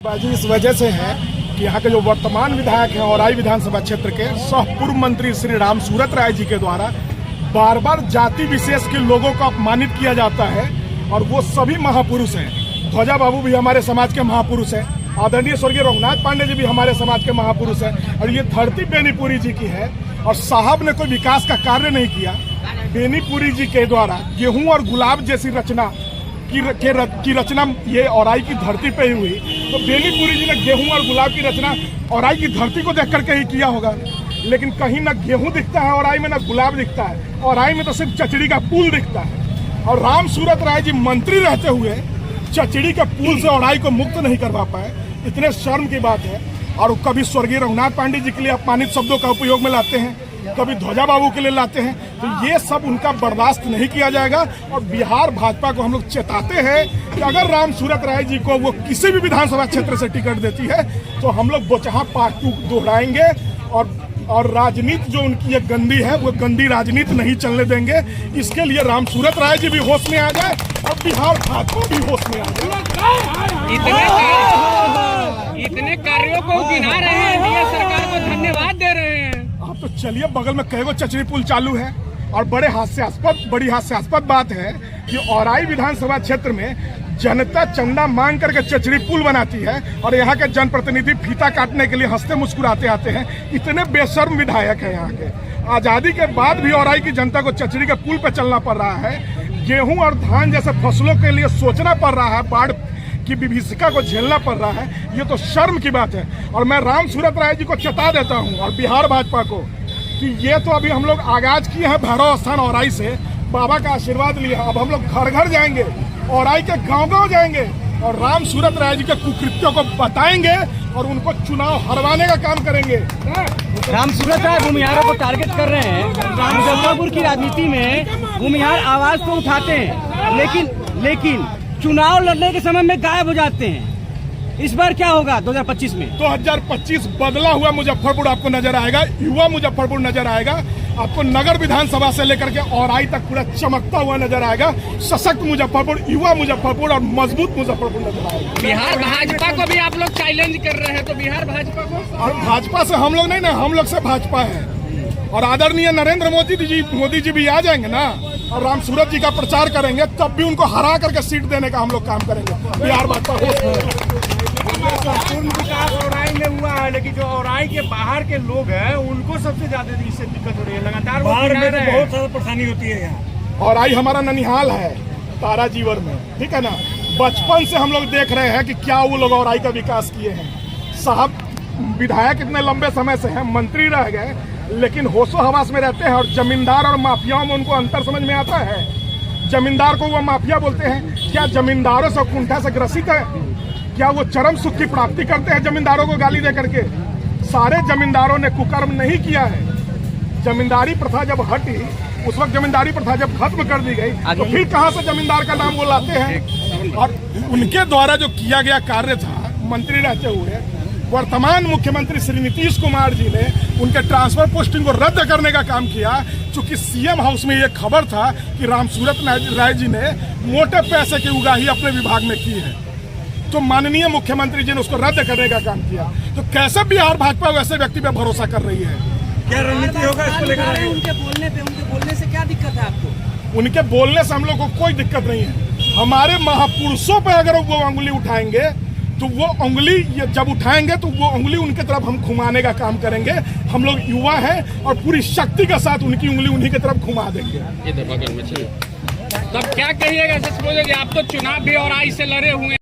बाजी इस वजह से है कि यहाँ के जो वर्तमान विधायक हैं औराई विधानसभा क्षेत्र के सह पूर्व मंत्री श्री राम सूरत राय जी के द्वारा बार बार जाति विशेष के लोगों को अपमानित किया जाता है और वो सभी महापुरुष हैं। ध्वजा बाबू भी हमारे समाज के महापुरुष हैं, आदरणीय स्वर्गीय रघुनाथ पांडे जी भी हमारे समाज के महापुरुष हैं और ये धरती बेनीपुरी जी की है और साहब ने कोई विकास का कार्य नहीं किया। बेनीपुरी जी के द्वारा गेहूं और गुलाब जैसी रचना की रचना ये औराई की धरती पे ही हुई, तो बेनीपुरी जी ने गेहूं और गुलाब की रचना औराई की धरती को देख करके ही किया होगा। लेकिन कहीं ना गेहूं दिखता है औराई में, ना गुलाब दिखता है। औराई में तो सिर्फ चचड़ी का पुल दिखता है और राम सूरत राय जी मंत्री रहते हुए चचड़ी के पुल से औराई को मुक्त नहीं करवा पाए, इतने शर्म की बात है। और कभी स्वर्गीय रघुनाथ पांडे जी के लिए अपमानित शब्दों का उपयोग में लाते हैं, कभी ध्वजा बाबू के लिए लाते हैं, तो ये सब उनका बर्दाश्त नहीं किया जाएगा। और बिहार भाजपा को हम लोग चेताते हैं कि अगर राम सूरत राय जी को वो किसी भी विधानसभा क्षेत्र से टिकट देती है तो हम लोग बोचहा पार्ट 2 दोहराएंगे और राजनीति जो उनकी ये गंदी है वो गंदी राजनीति नहीं चलने देंगे। इसके लिए राम सूरत राय जी भी होश में आ जाए और बिहार भाजपा भी होश में आ जाए। इतने कार्यों को गिना रहे हैं, ये सरकार को धन्यवाद दे रहे हैं। आप तो चलिए, बगल में कई गो चचड़ी पुल चालू है और बड़ी हास्यास्पद बात है कि औराई विधानसभा क्षेत्र में जनता चंदा मांग करके चचड़ी पुल बनाती है और यहाँ के जनप्रतिनिधि फीता काटने के लिए हंसते मुस्कुराते आते हैं। इतने बेशर्म विधायक हैं यहाँ के। आजादी के बाद भी औराई की जनता को चचड़ी के पुल पे चलना पड़ रहा है। गेहूं और धान जैसे फसलों के लिए सोचना पड़ रहा है, बाढ़ की विभीषिका को झेलना पड़ रहा है। ये तो शर्म की बात है। और मैं राम सूरत राय जी को चेता देता हूँ और बिहार भाजपा को कि ये तो अभी हम लोग आगाज किए हैं भैरव स्थान औराई से, बाबा का आशीर्वाद लिया। अब हम लोग घर घर जाएंगे, औराई के गांव-गांव जाएंगे और राम सूरत राय जी के कुकृत्यों को बताएंगे और उनको चुनाव हरवाने का काम करेंगे। राम सूरत राय भूमिहारों को टारगेट कर रहे हैं। मुजफ्फरपुर की राजनीति में भूमिहार आवाज तो उठाते हैं लेकिन चुनाव लड़ने के समय में गायब हो जाते हैं। इस बार क्या होगा 2025 में? 2025 बदला हुआ मुजफ्फरपुर आपको नजर आएगा, युवा मुजफ्फरपुर नजर आएगा। आपको नगर विधानसभा से लेकर के औराई तक पूरा चमकता हुआ नजर आएगा। सशक्त मुजफ्फरपुर, युवा मुजफ्फरपुर और मजबूत मुजफ्फरपुर नजर आएगा। बिहार भाजपा को भी आप लोग चैलेंज कर रहे हैं, तो बिहार भाजपा को और भाजपा से हम लोग नहीं ना, हम लोग से भाजपा है। और आदरणीय नरेंद्र मोदी जी भी आ जाएंगे ना और राम सूरत जी का प्रचार करेंगे, तब भी उनको हरा करके सीट देने का हम लोग काम करेंगे। बिहार भाजपा पूर्ण विकास औराई में हुआ है, लेकिन जो औराई के बाहर के लोग हैं उनको सबसे ज्यादा इससे दिक्कत हो रही है। लगातार बाहर में तो बहुत ज्यादा परेशानी होती है यहाँ। औराई हमारा ननिहाल है तारा जीवर में, ठीक है ना। बचपन से हम लोग देख रहे हैं कि क्या वो लोग औराई का विकास किए हैं। साहब विधायक इतने लंबे समय से हैं, मंत्री रह गए, लेकिन होशो हवास में रहते हैं और जमींदार और माफियाओं में उनको अंतर समझ में आता है। जमींदार को वो माफिया बोलते हैं। क्या जमींदारों से कुंठा से ग्रसित है? क्या वो चरम सुख की प्राप्ति करते हैं जमींदारों को गाली दे करके? सारे जमींदारों ने कुकर्म नहीं किया है। जमींदारी प्रथा जब हटी, उस वक्त जमींदारी प्रथा जब खत्म कर दी गई, तो फिर कहां से जमींदार का नाम वो लाते हैं? और उनके द्वारा जो किया गया कार्य था मंत्री रहते हुए, वर्तमान मुख्यमंत्री श्री नीतीश कुमार जी ने उनके ट्रांसफर पोस्टिंग को रद्द करने का काम किया। चूंकि सीएम हाउस में ये खबर था कि राम सूरत राय जी ने मोटे पैसे की उगाही अपने विभाग में की है, तो माननीय मुख्यमंत्री जी ने उसको रद्द करने का काम किया। तो कैसे बिहार भाजपा वैसे व्यक्ति पे भरोसा कर रही है? क्या रणनीति होगा इसको लेकर? उनके बोलने से क्या दिक्कत है आपको? उनके बोलने से हम लोग को कोई दिक्कत नहीं है। हमारे महापुरुषों पे अगर वो उंगली उठाएंगे तो वो उंगली जब उठाएंगे तो वो उंगली उनके तरफ हम घुमाने का काम करेंगे। हम लोग युवा हैं और पूरी शक्ति के साथ उनकी उंगली उन्हीं की तरफ घुमा देंगे। तब क्या कहिएगा सच बोलोगे? आप तो चुनाव भी औराई से लड़े हुए